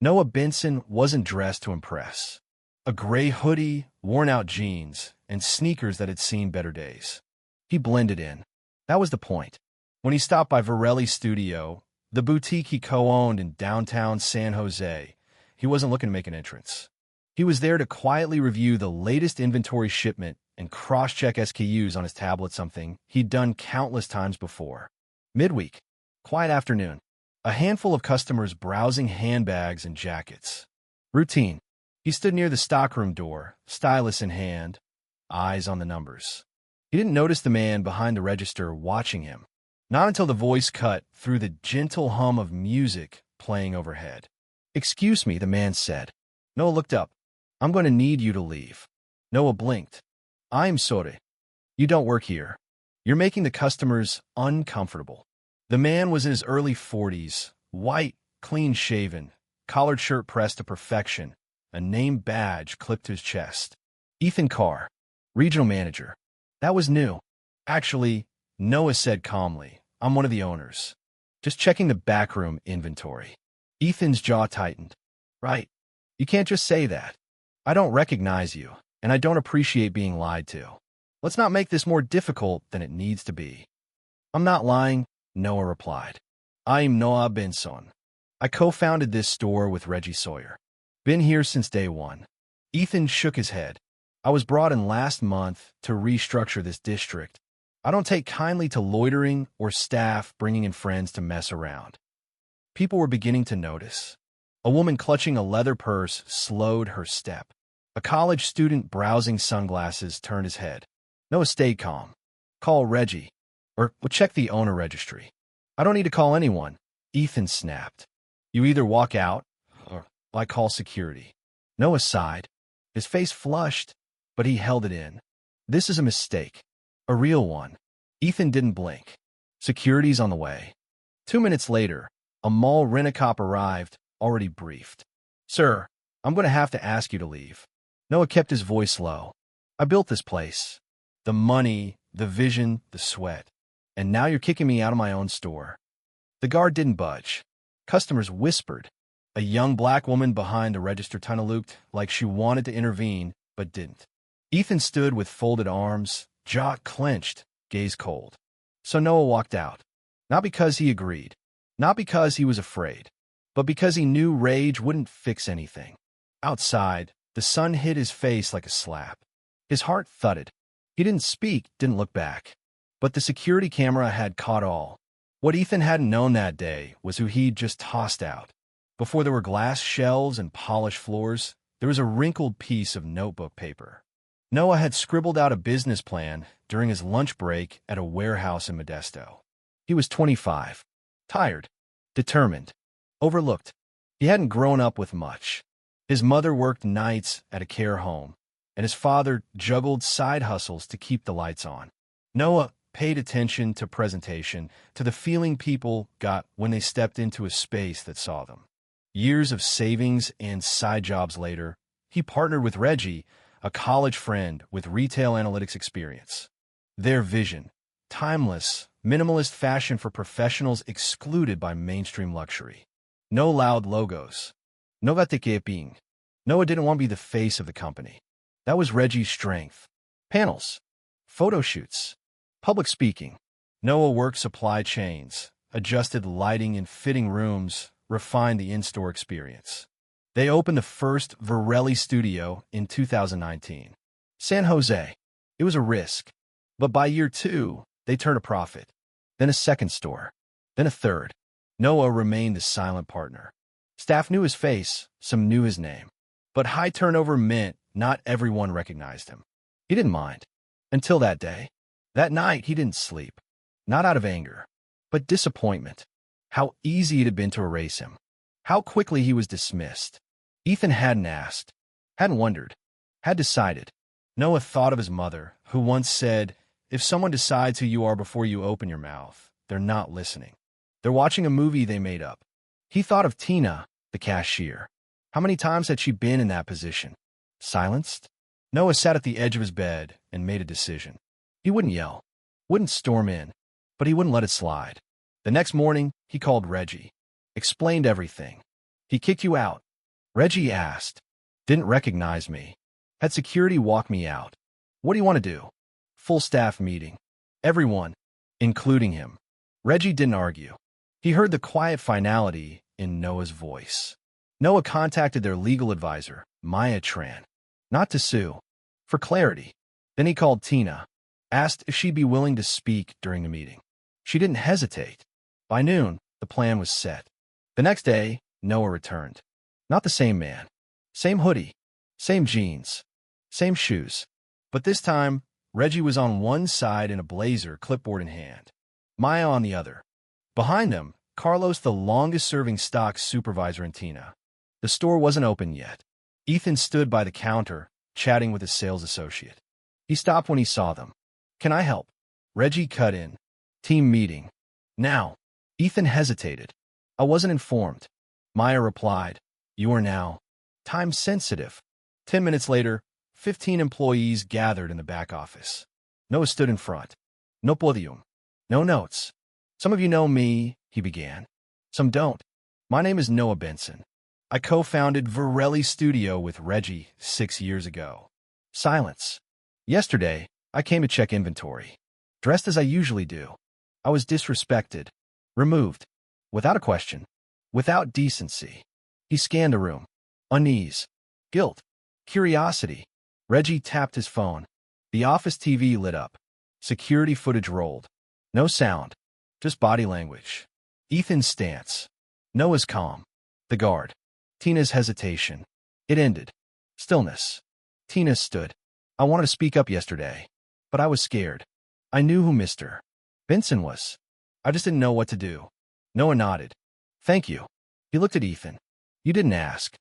Noah Benson wasn't dressed to impress. A gray hoodie, worn-out jeans, and sneakers that had seen better days. He blended in. That was the point. When he stopped by Varelli's studio, the boutique he co-owned in downtown San Jose, he wasn't looking to make an entrance. He was there to quietly review the latest inventory shipment and cross-check SKUs on his tablet, something he'd done countless times before. Midweek, quiet afternoon, a handful of customers browsing handbags and jackets. Routine. He stood near the stockroom door, stylus in hand, eyes on the numbers. He didn't notice the man behind the register watching him. Not until the voice cut through the gentle hum of music playing overhead. "Excuse me," the man said. Noah looked up. "I'm going to need you to leave." Noah blinked. "I'm sorry. You don't work here. You're making the customers uncomfortable." The man was in his early 40s, white, clean-shaven, collared shirt pressed to perfection, a name badge clipped to his chest. Ethan Carr, regional manager. That was new. "Actually," Noah said calmly, "I'm one of the owners. Just checking the backroom inventory." Ethan's jaw tightened. "Right. You can't just say that. I don't recognize you, and I don't appreciate being lied to. Let's not make this more difficult than it needs to be." "I'm not lying," Noah replied. "I'm Noah Benson. I co-founded this store with Reggie Sawyer. Been here since day one." Ethan shook his head. "I was brought in last month to restructure this district. I don't take kindly to loitering or staff bringing in friends to mess around." People were beginning to notice. A woman clutching a leather purse slowed her step. A college student browsing sunglasses turned his head. Noah stayed calm. "Call Reggie. Or we'll check the owner registry." "I don't need to call anyone," Ethan snapped. "You either walk out, or I call security." Noah sighed. His face flushed, but he held it in. "This is a mistake. A real one." Ethan didn't blink. "Security's on the way." 2 minutes later, a mall rent-a-cop arrived, already briefed. "Sir, I'm going to have to ask you to leave." Noah kept his voice low. "I built this place. The money, the vision, the sweat. And now you're kicking me out of my own store." The guard didn't budge. Customers whispered. A young black woman behind the register tunnel looked like she wanted to intervene, but didn't. Ethan stood with folded arms, jaw clenched, gaze cold. So Noah walked out. Not because he agreed. Not because he was afraid. But because he knew rage wouldn't fix anything. Outside, the sun hit his face like a slap. His heart thudded. He didn't speak, didn't look back. But the security camera had caught all. What Ethan hadn't known that day was who he'd just tossed out. Before there were glass shelves and polished floors, there was a wrinkled piece of notebook paper. Noah had scribbled out a business plan during his lunch break at a warehouse in Modesto. He was 25, tired, determined, overlooked. He hadn't grown up with much. His mother worked nights at a care home, and his father juggled side hustles to keep the lights on. Noah paid attention to presentation, to the feeling people got when they stepped into a space that saw them. Years of savings and side jobs later, he partnered with Reggie, a college friend with retail analytics experience. Their vision, timeless, minimalist fashion for professionals excluded by mainstream luxury. No loud logos. No vatekeping. Noah didn't want to be the face of the company. That was Reggie's strength. Panels, photo shoots, public speaking. Noah worked supply chains, adjusted lighting in fitting rooms, refined the in-store experience. They opened the first Varelli studio in 2019. San Jose. It was a risk. But by year 2, they turned a profit. Then a second store. Then a third. Noah remained the silent partner. Staff knew his face, some knew his name. But high turnover meant not everyone recognized him. He didn't mind. Until that day. That night, he didn't sleep. Not out of anger, but disappointment. How easy it had been to erase him. How quickly he was dismissed. Ethan hadn't asked, hadn't wondered, had decided. Noah thought of his mother, who once said, "If someone decides who you are before you open your mouth, they're not listening. They're watching a movie they made up." He thought of Tina, the cashier. How many times had she been in that position? Silenced? Noah sat at the edge of his bed and made a decision. He wouldn't yell, wouldn't storm in, but he wouldn't let it slide. The next morning, he called Reggie. Explained everything. "He kicked you out," Reggie asked. Didn't recognize me. Had security walk me out. What do you want to do? Full staff meeting. Everyone, including him. Reggie didn't argue. He heard the quiet finality in Noah's voice. Noah contacted their legal advisor, Maya Tran, not to sue, for clarity. Then he called Tina, asked if she'd be willing to speak during the meeting. She didn't hesitate. By noon, the plan was set. The next day, Noah returned. Not the same man. Same hoodie, same jeans, same shoes. But this time, Reggie was on one side in a blazer, clipboard in hand. Maya on the other. Behind them, Carlos, the longest-serving stock supervisor, and Tina. The store wasn't open yet. Ethan stood by the counter, chatting with his sales associate. He stopped when he saw them. Can I help? Reggie cut in. Team meeting. Now. Ethan hesitated. I wasn't informed. Maya replied. You are now. Time sensitive. 10 minutes later, 15 employees gathered in the back office. Noah stood in front. No podium. No notes. Some of you know me, he began. Some don't. My name is Noah Benson. I co-founded Varelli Studio with Reggie 6 years ago. Silence. Yesterday, I came to check inventory. Dressed as I usually do. I was disrespected. Removed. Without a question. Without decency. He scanned the room. Unease. Guilt. Curiosity. Reggie tapped his phone. The office TV lit up. Security footage rolled. No sound. Just body language. Ethan's stance. Noah's calm. The guard. Tina's hesitation. It ended. Stillness. Tina stood. I wanted to speak up yesterday, but I was scared. I knew who Mr. Benson was. I just didn't know what to do. Noah nodded. Thank you. He looked at Ethan. You didn't ask.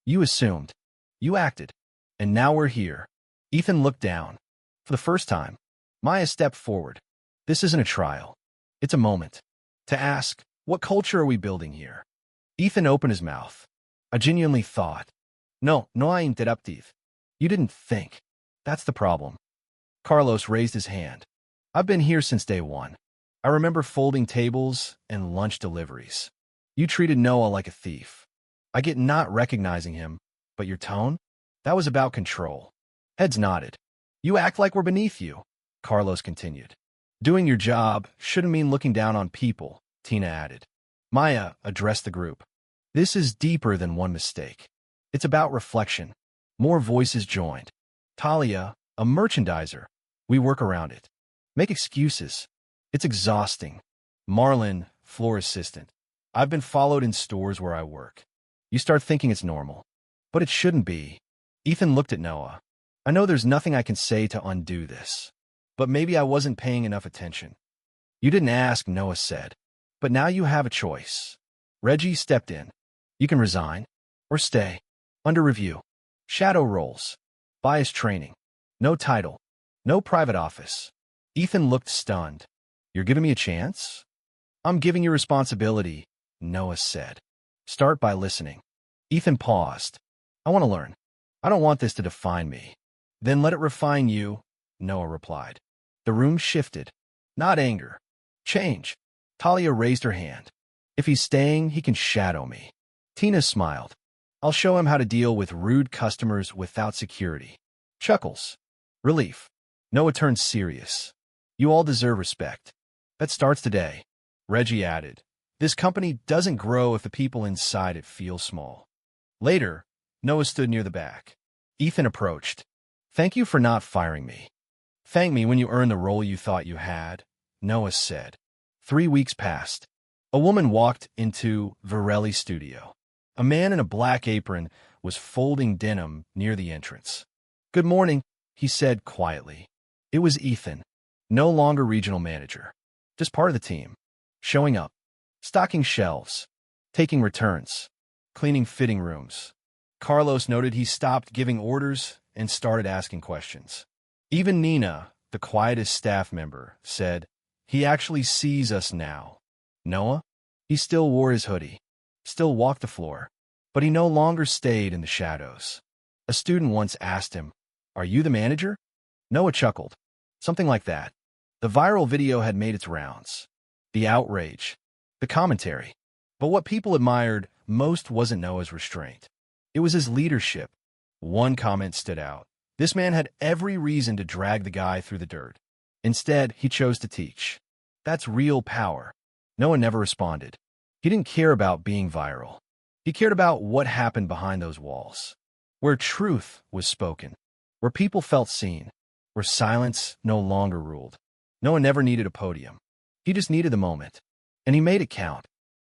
You assumed. You acted. And now we're here. Ethan looked down. For the first time, Maya stepped forward. This isn't a trial. It's a moment. To ask, what culture are we building here? Ethan opened his mouth. I genuinely thought. No hay interruptive. You didn't think. That's the problem. Carlos raised his hand. I've been here since day one. I remember folding tables and lunch deliveries. You treated Noah like a thief. I get not recognizing him, but your tone? That was about control. Heads nodded. You act like we're beneath you, Carlos continued. Doing your job shouldn't mean looking down on people, Tina added. Maya addressed the group. This is deeper than one mistake. It's about reflection. More voices joined. Talia, a merchandiser. We work around it. Make excuses. It's exhausting. Marlon, floor assistant. I've been followed in stores where I work. You start thinking it's normal. But it shouldn't be. Ethan looked at Noah. I know there's nothing I can say to undo this. But maybe I wasn't paying enough attention. You didn't ask, Noah said. But now you have a choice. Reggie stepped in. You can resign. Or stay. Under review. Shadow roles. Bias training. No title. No private office. Ethan looked stunned. You're giving me a chance? I'm giving you responsibility, Noah said. Start by listening. Ethan paused. I want to learn. I don't want this to define me. Then let it refine you, Noah replied. The room shifted. Not anger. Change. Talia raised her hand. If he's staying, he can shadow me. Tina smiled. I'll show him how to deal with rude customers without security. Chuckles. Relief. Noah turned serious. You all deserve respect. That starts today. Reggie added. This company doesn't grow if the people inside it feel small. Later, Noah stood near the back. Ethan approached. Thank you for not firing me. Thank me when you earn the role you thought you had, Noah said. 3 weeks passed. A woman walked into Varelli Studio. A man in a black apron was folding denim near the entrance. Good morning, he said quietly. It was Ethan, no longer regional manager, just part of the team, showing up, stocking shelves, taking returns, cleaning fitting rooms. Carlos noted he stopped giving orders and started asking questions. Even Nina, the quietest staff member, said, he actually sees us now. Noah? He still wore his hoodie, still walked the floor, but he no longer stayed in the shadows. A student once asked him, Are you the manager? Noah chuckled. Something like that. The viral video had made its rounds. The outrage. The commentary. But what people admired most wasn't Noah's restraint. It was his leadership. One comment stood out. This man had every reason to drag the guy through the dirt. Instead, he chose to teach. That's real power. Noah never responded. He didn't care about being viral. He cared about what happened behind those walls, where truth was spoken, where people felt seen, where silence no longer ruled. Noah never needed a podium. He just needed the moment, and he made it count.